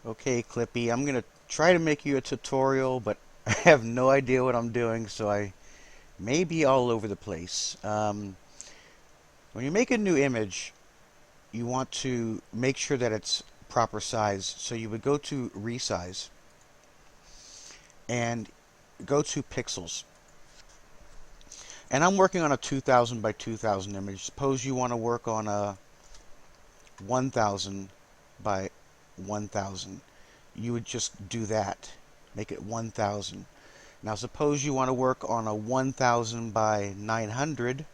Okay, Clippy, I'm going to try to make you a tutorial, but I have no idea what I'm doing, so I may be all over the place. When you make a new image, you want to make sure that it's proper size. So you would go to Resize and go to Pixels. And I'm working on a 2000 by 2000 image. Suppose you want to work on a 1000 by 1000. You would just do that. Make it 1000. Now suppose you want to work on a 1000 by 900.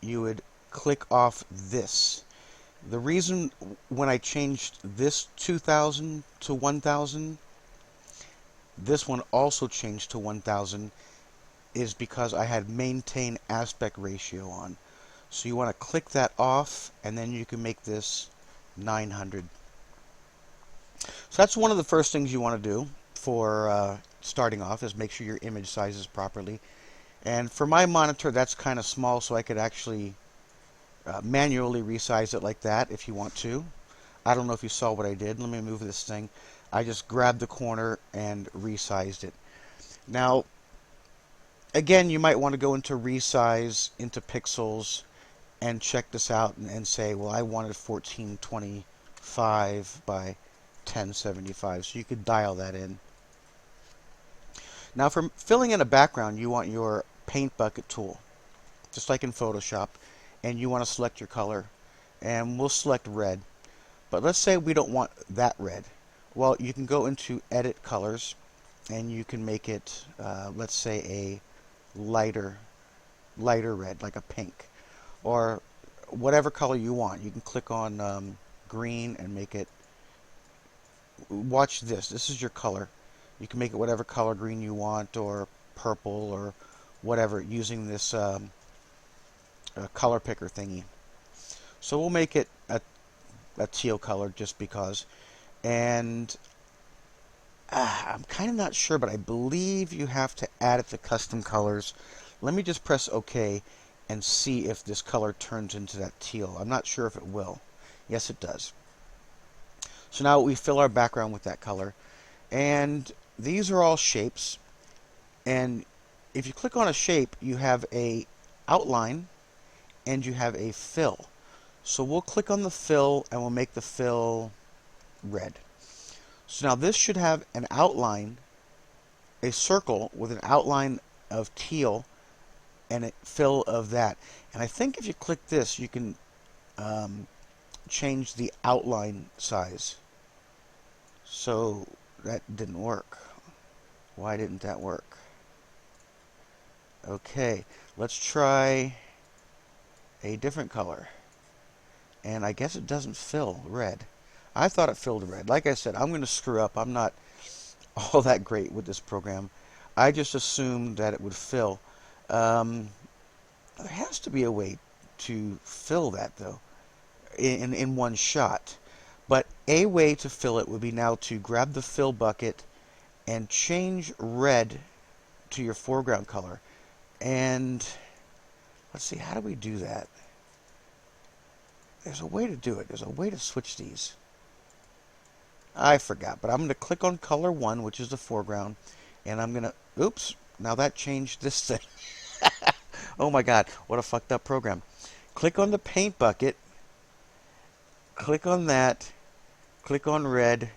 You would click off this. The reason when I changed this 2000 to 1000, this one also changed to 1000, is because I had maintain aspect ratio on. So you want to click that off, and then you can make this 900. So that's one of the first things you want to do for starting off, is make sure your image sizes properly. And for my monitor, that's kind of small, so I could actually manually resize it like that if you want to. I don't know if you saw what I did. Let me move this thing. I just grabbed the corner and resized it. Now, again, you might want to go into resize, into pixels, and check this out and say, well, I wanted 1425 by 1075. So you could dial that in. Now, for filling in a background, you want your paint bucket tool, just like in Photoshop, and you want to select your color, and we'll select red. But let's say we don't want that red. Well, you can go into edit colors, and you can make it, let's say, a lighter red, like a pink, or whatever color you want. You can click on green and make it. Watch this. This is your color. You can make it whatever color green you want, or purple, or whatever, using this color picker thingy. So we'll make it a teal color just because. And I'm kind of not sure, but I believe you have to add it to custom colors. Let me just press OK and see if this color turns into that teal. I'm not sure if it will. Yes, it does. So now we fill our background with that color. And these are all shapes. And if you click on a shape, you have a outline and you have a fill. So we'll click on the fill and we'll make the fill red. So now this should have an outline, a circle with an outline of teal and a fill of that. And I think if you click this, you can change the outline size. So that didn't work. Why didn't that work? Okay, let's try a different color. And I guess it doesn't fill red. I thought it filled red. Like I said, I'm going to screw up. I'm not all that great with this program. I just assumed that it would fill. There has to be a way to fill that, though, in one shot. But a way to fill it would be now to grab the fill bucket and change red to your foreground color. And let's see, how do we do that? There's a way to do it. There's a way to switch these. I forgot, but I'm going to click on color 1, which is the foreground, and I'm going to, oops, now that changed this thing. Oh my god, what a fucked up program. Click on the paint bucket, click on that, click on red,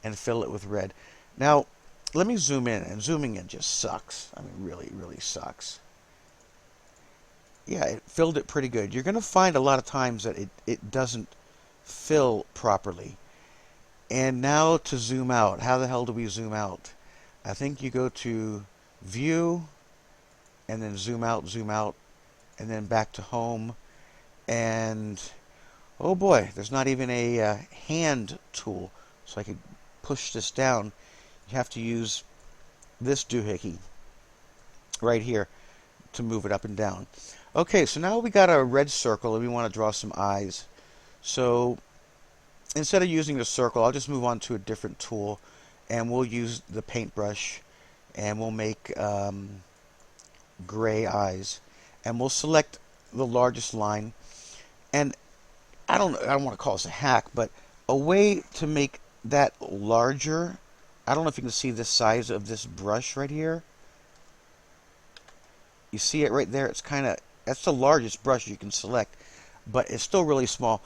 and fill it with red. Now, let me zoom in, and zooming in just sucks. I mean, really, really sucks. Yeah, it filled it pretty good. You're going to find a lot of times that it doesn't fill properly. And now to zoom out. How the hell do we zoom out? I think you go to View, and then zoom out, and then back to Home. And, oh boy, there's not even a hand tool, so I could push this down. You have to use this doohickey right here to move it up and down. Okay, so now we got a red circle and we want to draw some eyes. So instead of using the circle, I'll just move on to a different tool, and we'll use the paintbrush, and we'll make gray eyes, and we'll select the largest line. And I don't want to call this a hack, but a way to make that larger. I don't know if you can see the size of this brush right here. You see it right there? It's kind of, that's the largest brush you can select, but it's still really small.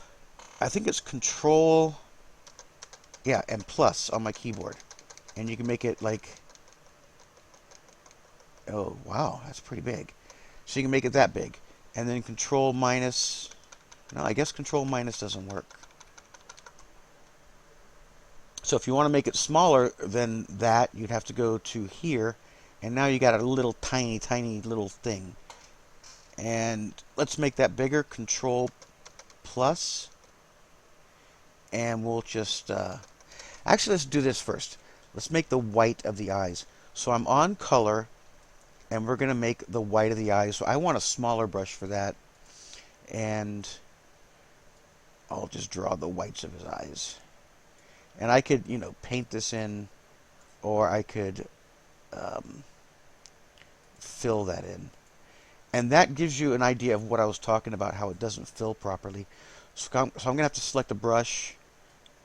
I think it's Control, yeah, and plus on my keyboard. And you can make it like, oh, wow, that's pretty big. So you can make it that big. And then Control minus, no, I guess Control minus doesn't work. So if you want to make it smaller than that, you'd have to go to here. And now you got a little tiny little thing. And let's make that bigger. Control plus. And we'll just, actually let's do this first. Let's make the white of the eyes. So I'm on color, and we're going to make the white of the eyes. So I want a smaller brush for that. And I'll just draw the whites of his eyes. And I could, paint this in, or I could fill that in. And that gives you an idea of what I was talking about, how it doesn't fill properly. So I'm going to have to select a brush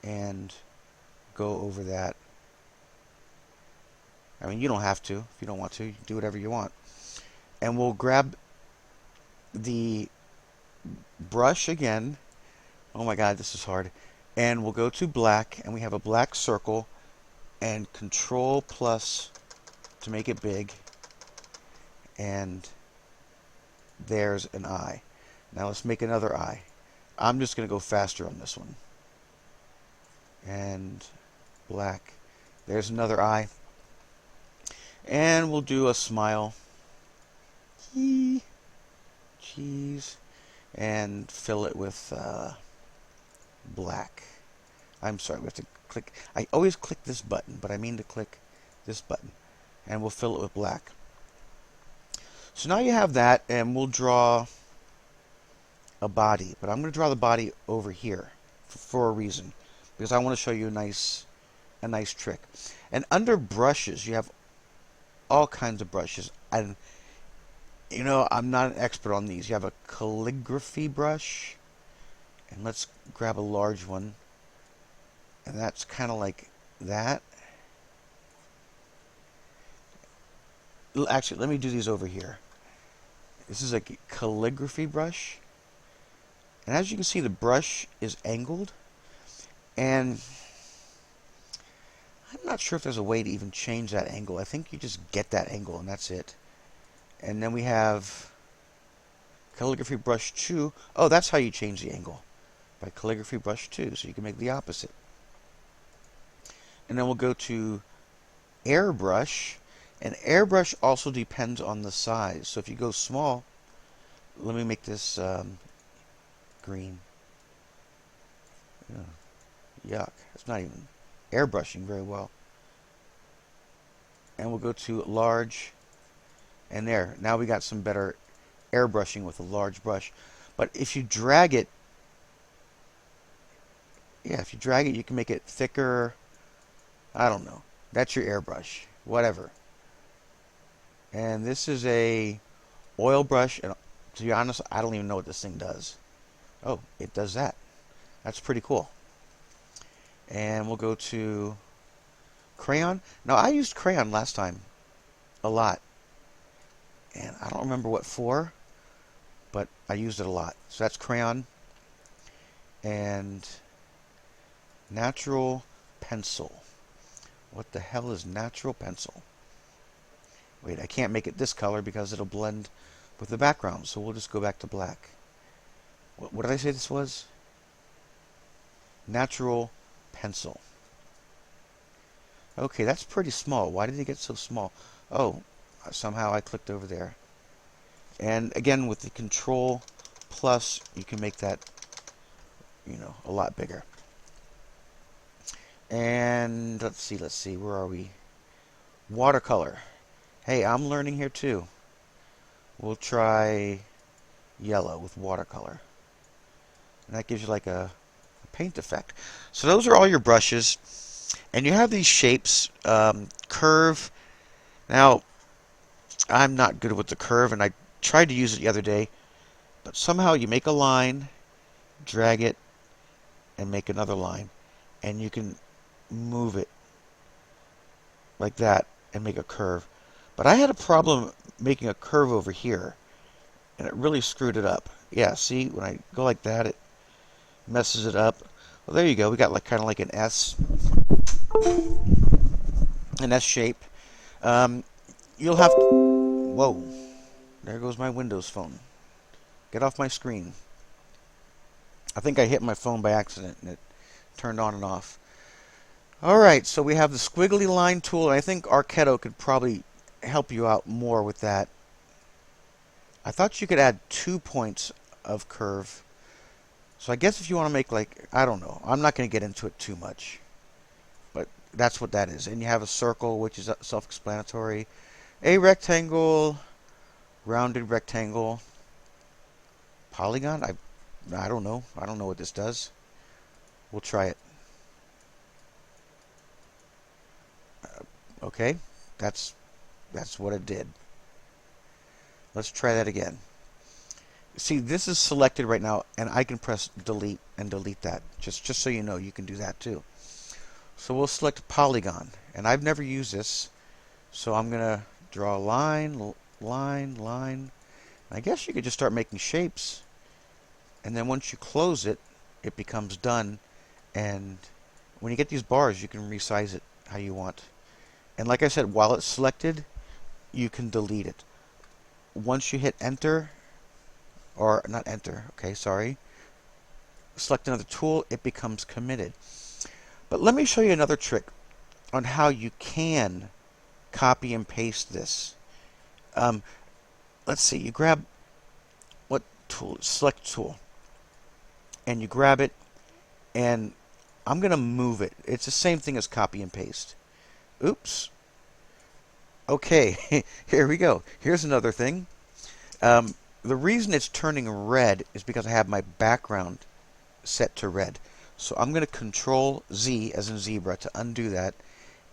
and go over that. I mean, you don't have to. If you don't want to, you can do whatever you want. And we'll grab the brush again. Oh my God, this is hard. And we'll go to black, and we have a black circle, and Control plus to make it big. And there's an eye. Now let's make another eye. I'm just going to go faster on this one. And black. There's another eye. And we'll do a smile. Cheese. And fill it with black. I'm sorry, we have to click. I always click this button, but I mean to click this button. And we'll fill it with black. So now you have that, and we'll draw a body. But I'm going to draw the body over here for a reason, because I want to show you a nice trick. And under brushes, you have all kinds of brushes. And I'm not an expert on these. You have a calligraphy brush, and let's grab a large one. And that's kind of like that. Actually, let me do these over here. This is a calligraphy brush. And as you can see, the brush is angled. And I'm not sure if there's a way to even change that angle. I think you just get that angle, and that's it. And then we have calligraphy brush 2. Oh, that's how you change the angle. By calligraphy brush 2. So you can make the opposite. And then we'll go to airbrush. And airbrush also depends on the size. So if you go small, let me make this green. Yuck. It's not even airbrushing very well. And we'll go to large. And there. Now we got some better airbrushing with a large brush. But if you drag it, you can make it thicker. I don't know. That's your airbrush. Whatever. And this is a oil brush, and to be honest, I don't even know what this thing does. Oh, it does that. That's pretty cool. And we'll go to crayon. Now, I used crayon last time a lot. And I don't remember what for, but I used it a lot. So that's crayon. And natural pencil. What the hell is natural pencil? Wait, I can't make it this color because it'll blend with the background. So we'll just go back to black. What did I say this was? Natural pencil. Okay, that's pretty small. Why did it get so small? Oh, somehow I clicked over there. And again, with the Control plus, you can make that, a lot bigger. And let's see, where are we? Watercolor. Hey, I'm learning here too. We'll try yellow with watercolor. And that gives you like a paint effect. So those are all your brushes. And you have these shapes, curve. Now, I'm not good with the curve, and I tried to use it the other day. But somehow you make a line, drag it, and make another line. And you can move it like that and make a curve. But I had a problem making a curve over here, and it really screwed it up. Yeah, see, when I go like that, it messes it up. Well, there you go. We got like kind of like an S shape. Um, you'll have to, whoa, there goes my Windows phone. Get off my screen. I think I hit my phone by accident and it turned on and off. Alright, so we have the squiggly line tool, and I think Arketo could probably help you out more with that. I thought you could add 2 points of curve. So I guess if you want to make like, I don't know, I'm not going to get into it too much. But that's what that is. And you have a circle, which is self-explanatory. A rectangle, rounded rectangle, polygon. I don't know. I don't know what this does. We'll try it. Okay, that's what it did. Let's try that again. See, this is selected right now, and I can press delete and delete that. Just so you know, you can do that too. So we'll select polygon, and I've never used this, so I'm gonna draw a line, line, line. I guess you could just start making shapes, and then once you close it, it becomes done. And when you get these bars, you can resize it how you want. And like I said, while it's selected, you can delete it. Once you hit enter, or not enter, okay, sorry, select another tool, it becomes committed. But let me show you another trick on how you can copy and paste this. Let's see, you grab what tool? Select tool. And you grab it, and I'm going to move it. It's the same thing as copy and paste. Oops. Okay, here we go. Here's another thing. The reason it's turning red is because I have my background set to red. So I'm going to Control Z as in zebra to undo that,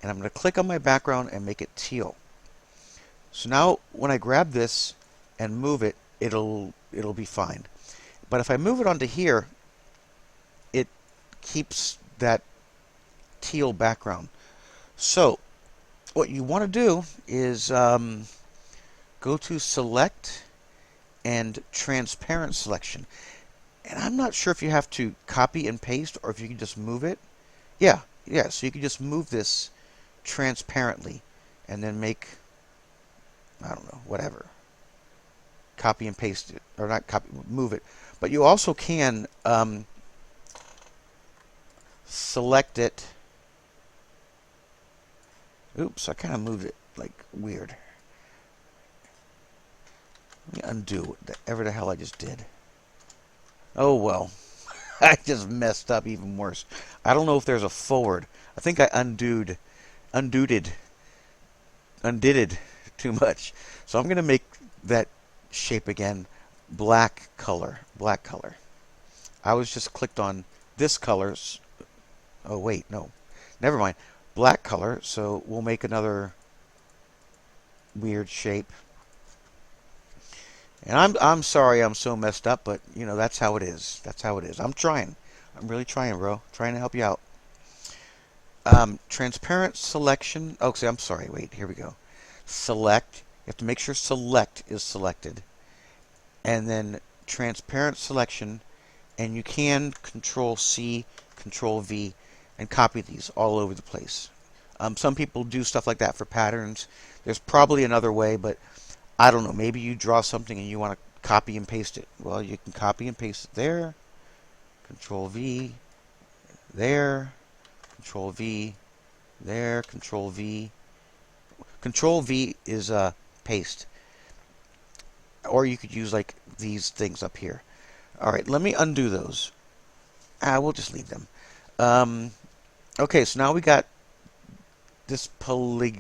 and I'm going to click on my background and make it teal. So now when I grab this and move it, it'll be fine. But if I move it onto here, it keeps that teal background. So what you want to do is go to Select and Transparent Selection. And I'm not sure if you have to copy and paste or if you can just move it. Yeah, so you can just move this transparently and then make, I don't know, whatever. Copy and paste it, or not copy, move it. But you also can select it. Oops, I kind of moved it like weird. Let me undo whatever the hell I just did. Oh well, I just messed up even worse. I don't know if there's a forward. I think I undid too much. So I'm going to make that shape again black color. I was just clicked on this color. Oh wait, no. Never mind. Black color, so we'll make another weird shape. And I'm sorry I'm so messed up, but you know, that's how it is. I'm trying. I'm really trying, bro. Trying to help you out. Transparent selection. Oh, see, I'm sorry. Wait, here we go. Select. You have to make sure select is selected. And then transparent selection. And you can Control C, Control V, and copy these all over the place. Some people do stuff like that for patterns. There's probably another way, but I don't know. Maybe you draw something and you want to copy and paste it. Well, you can copy and paste it there. Control V, there. Control V, there. Control V. Control V is paste. Or you could use like these things up here. Alright, let me undo those. We'll just leave them. Okay, so now we got this polygon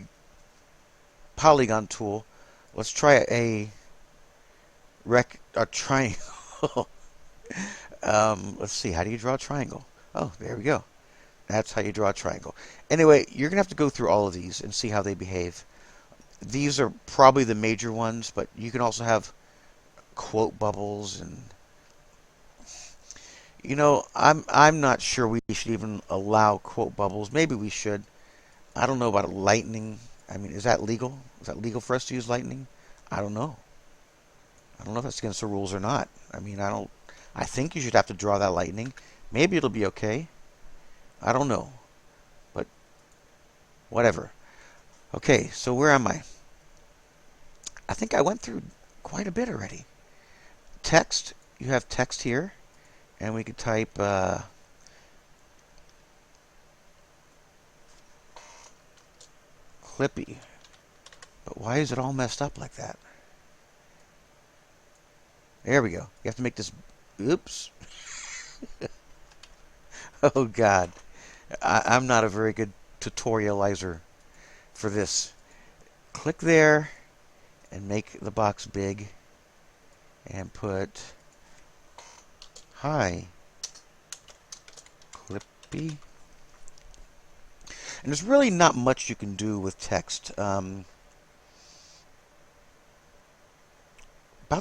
tool. Let's try a triangle. Let's see, how do you draw a triangle? Oh, there we go. That's how you draw a triangle. Anyway, you're going to have to go through all of these and see how they behave. These are probably the major ones, but you can also have quote bubbles and You know, I'm not sure we should even allow quote bubbles. Maybe we should. I don't know about lightning. I mean, is that legal? Is that legal for us to use lightning? I don't know. I don't know if that's against the rules or not. I mean, I don't. I think you should have to draw that lightning. Maybe it'll be okay. I don't know. But whatever. Okay, so where am I? I think I went through quite a bit already. Text. You have text here. And we could type Clippy. But why is it all messed up like that? There we go. You have to make this... Oops. Oh, God. I'm not a very good tutorializer for this. Click there and make the box big. And put... Hi. Clippy. And there's really not much you can do with text. About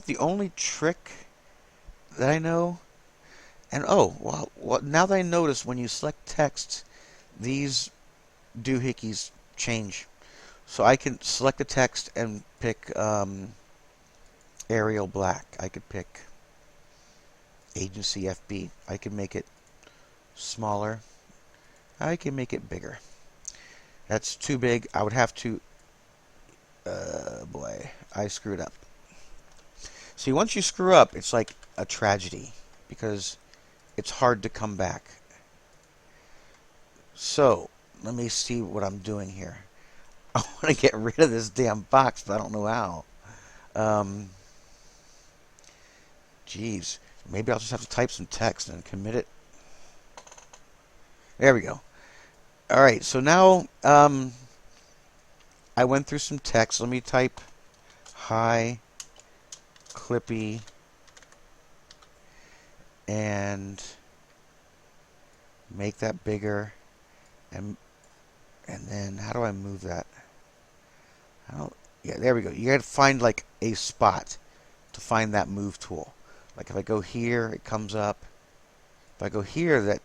the only trick that I know, and oh, well, now that I notice when you select text, these doohickeys change. So I can select the text and pick Arial Black. I could pick Agency FB. I can make it smaller. I can make it bigger. That's too big. I would have to... boy, I screwed up. See, once you screw up, it's like a tragedy because it's hard to come back. So, let me see what I'm doing here. I want to get rid of this damn box, but I don't know how. Geez, maybe I'll just have to type some text and commit it. There we go. All right, so now I went through some text. Let me type hi, Clippy, and make that bigger. And then how do I move that? I don't. Yeah, there we go. You got to find like a spot to find that move tool. Like if I go here, it comes up. If I go here,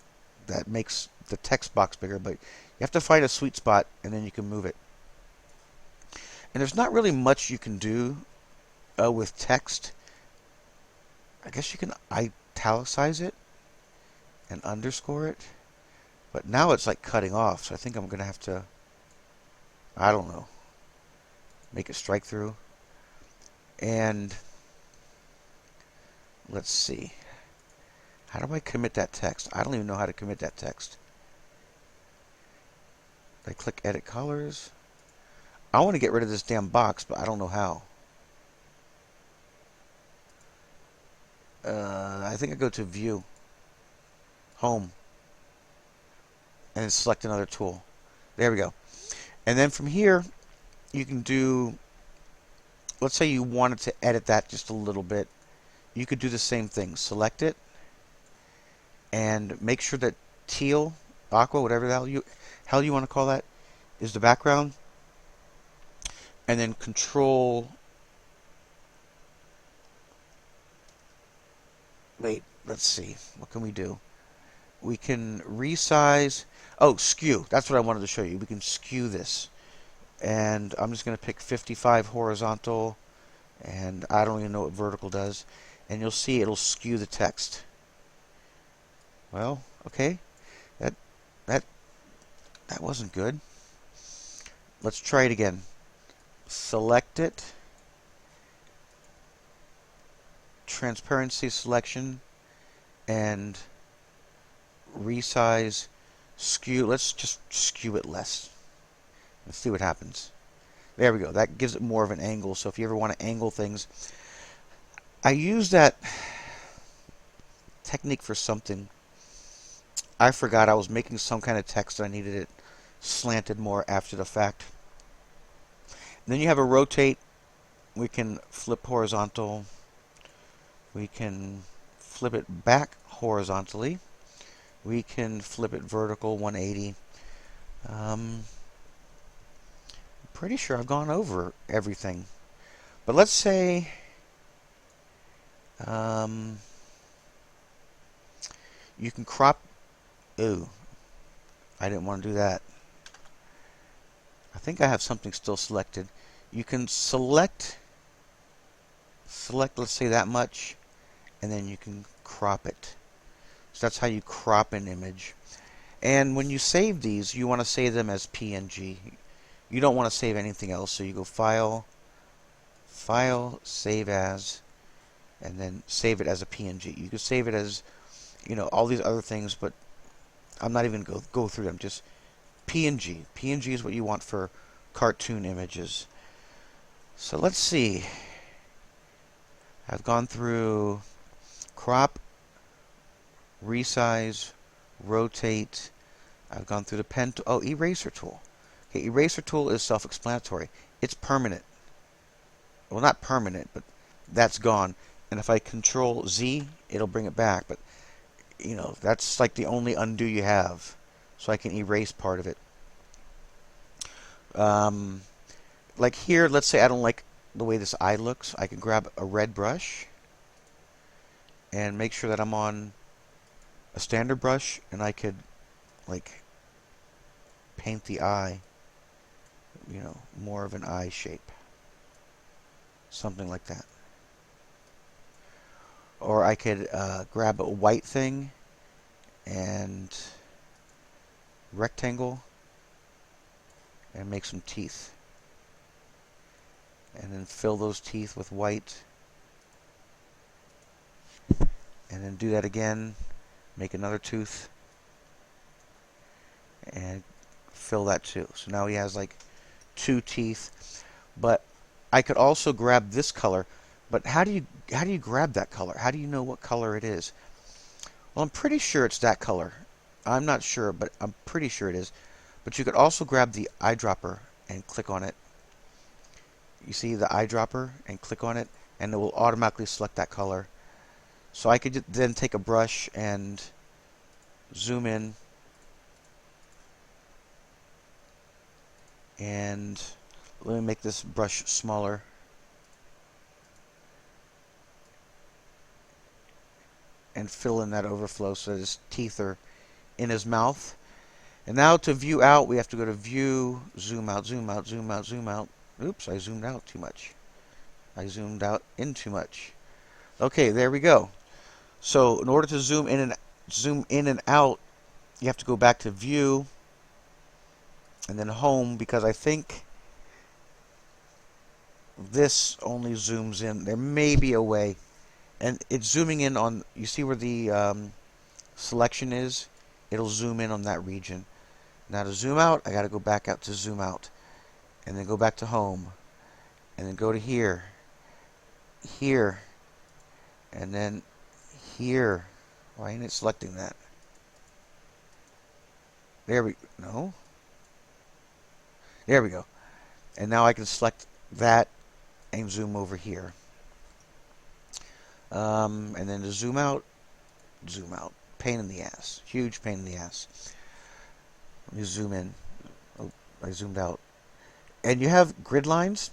that makes the text box bigger. But you have to find a sweet spot, and then you can move it. And there's not really much you can do with text. I guess you can italicize it and underscore it. But now it's like cutting off, so I think I'm going to have to, I don't know, make it strike through. And let's see. How do I commit that text? I don't even know how to commit that text. I click Edit Colors. I want to get rid of this damn box, but I don't know how. I think I go to View, Home, and select another tool. There we go. And then from here, you can do, let's say you wanted to edit that just a little bit. You could do the same thing. Select it, and make sure that teal, aqua, whatever the hell you want to call that, is the background. And then Control... Wait, let's see. What can we do? We can resize... Oh, skew. That's what I wanted to show you. We can skew this. And I'm just going to pick 55 horizontal. And I don't even know what vertical does. And you'll see it'll skew the text. Well, okay. That wasn't good. Let's try it again. Select it. Transparency selection. And resize, skew. Let's just skew it less. Let's see what happens. There we go. That gives it more of an angle. So if you ever want to angle things, I use that technique for something. I forgot I was making some kind of text and I needed it slanted more after the fact. And then you have a rotate. We can flip horizontal. We can flip it back horizontally. We can flip it vertical 180. Pretty sure I've gone over everything. But let's say You can crop. Ooh, I didn't want to do that. I think I have something still selected. You can select, let's say that much, and then you can crop it. So that's how you crop an image. And when you save these, you want to save them as PNG. You don't want to save anything else, so you go File, File, Save As, and then save it as a PNG. You can save it as, all these other things, but I'm not even going to go through them. Just PNG. PNG is what you want for cartoon images. So let's see. I've gone through crop, resize, rotate. I've gone through the pen tool. Oh, eraser tool. Okay, eraser tool is self-explanatory. It's permanent. Well, not permanent, but that's gone. And if I Control Z, it'll bring it back. But, that's like the only undo you have. So I can erase part of it. Like here, let's say I don't like the way this eye looks. I can grab a red brush and make sure that I'm on a standard brush, and I could, like, paint the eye, more of an eye shape. Something like that. Or I could grab a white thing and rectangle and make some teeth. And then fill those teeth with white. And then do that again. Make another tooth. And fill that too. So now he has like 2 teeth. But I could also grab this color. But how do you grab that color? How do you know what color it is? Well, I'm pretty sure it's that color. I'm not sure, but I'm pretty sure it is. But you could also grab the eyedropper and click on it. You see the eyedropper and click on it, and it will automatically select that color. So I could then take a brush and zoom in and let me make this brush smaller. And fill in that overflow so that his teeth are in his mouth. And now to view out, we have to go to View, Zoom Out, Zoom Out, Zoom Out, Zoom Out. Oops, I zoomed out too much. I zoomed out in too much. Okay, there we go. So in order to zoom in and out, you have to go back to View and then Home, because I think this only zooms in. There may be a way. And it's zooming in on, you see where the selection is? It'll zoom in on that region. Now to zoom out, I got to go back out to zoom out. And then go back to home. And then go to here. Here. And then here. Why ain't it selecting that? There we go. No. There we go. And now I can select that and zoom over here. And then to zoom out. Pain in the ass. Huge pain in the ass. Let me zoom in. Oh, I zoomed out. And you have grid lines.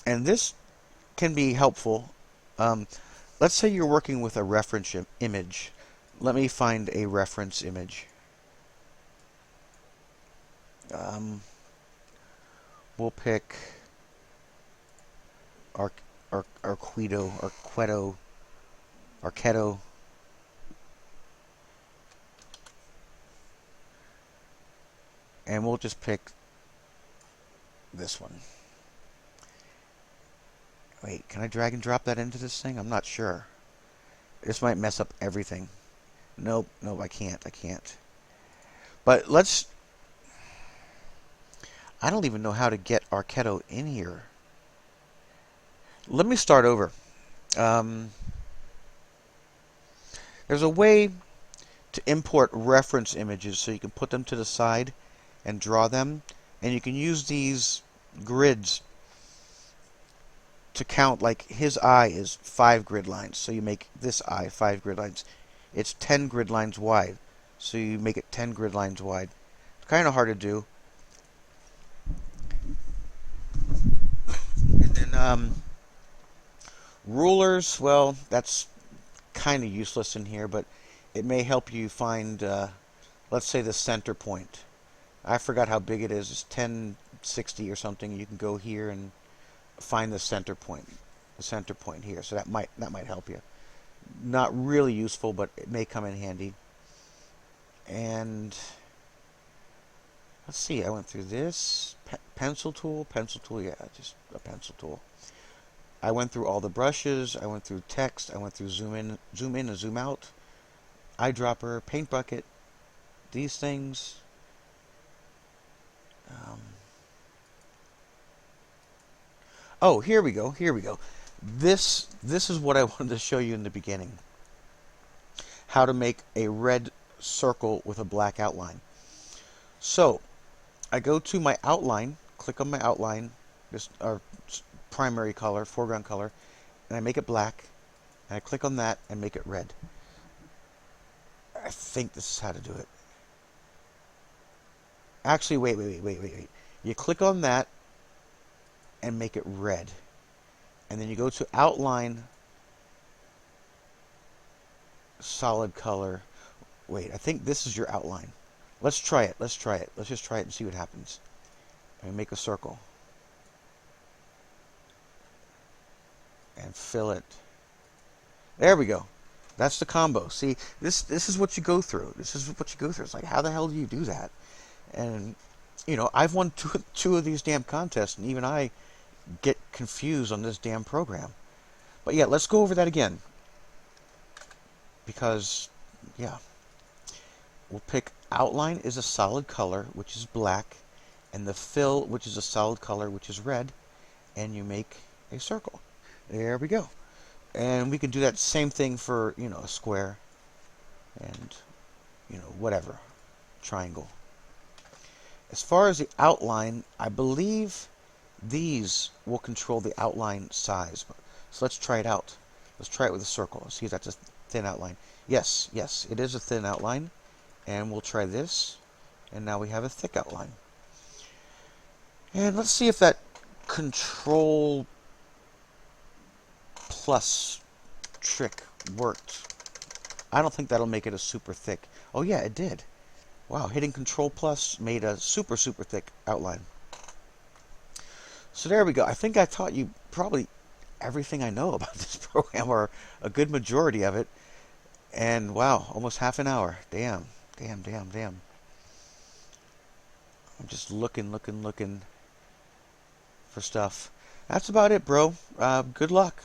And this can be helpful. Let's say you're working with a reference image. Let me find a reference image. We'll pick Arquedo. And we'll just pick this one. Wait, can I drag and drop that into this thing? I'm not sure. This might mess up everything. Nope, I can't. But I don't even know how to get Arquedo in here. Let me start over. There's a way to import reference images so you can put them to the side and draw them. And you can use these grids to count, like his eye is 5 grid lines. So you make this eye 5 grid lines. It's 10 grid lines wide. So you make it 10 grid lines wide. It's kind of hard to do. And then rulers, well, that's kind of useless in here, but it may help you find, let's say, the center point. I forgot how big it is. It's 1060 or something. You can go here and find the center point. The center point here. So that might help you. Not really useful, but it may come in handy. And let's see. I went through this pencil tool. Yeah, just a pencil tool. I went through all the brushes. I went through text. I went through zoom in, and zoom out. Eyedropper, paint bucket, these things. Oh, here we go. This is what I wanted to show you in the beginning. How to make a red circle with a black outline. So, I go to my outline, click on my outline, this our primary color, foreground color, and I make it black, and I click on that and make it red. I think this is how to do it. Actually, wait. You click on that and make it red. And then you go to outline, solid color. Wait, I think this is your outline. Let's try it. Let's just try it and see what happens. And make a circle. And fill it. There we go. That's the combo. See, this is what you go through. It's like, how the hell do you do that? And, you know, I've won two of these damn contests, and even I get confused on this damn program. But yeah, let's go over that again. Because, yeah. We'll pick outline is a solid color, which is black, and the fill, which is a solid color, which is red, and you make a circle. There we go. And we can do that same thing for, you know, a square and, you know, whatever, triangle. As far as the outline, I believe these will control the outline size. So let's try it out. Let's try it with a circle. See if that's a thin outline. Yes, it is a thin outline. And we'll try this. And now we have a thick outline. And let's see if that control plus trick worked. I don't think that'll make it a super thick. Oh yeah, it did. Wow, hitting control plus made a super thick outline. So there we go. I think I taught you probably everything I know about this program, or a good majority of it. And wow, almost half an hour. Damn. I'm just looking for stuff. That's about it, bro. Good luck.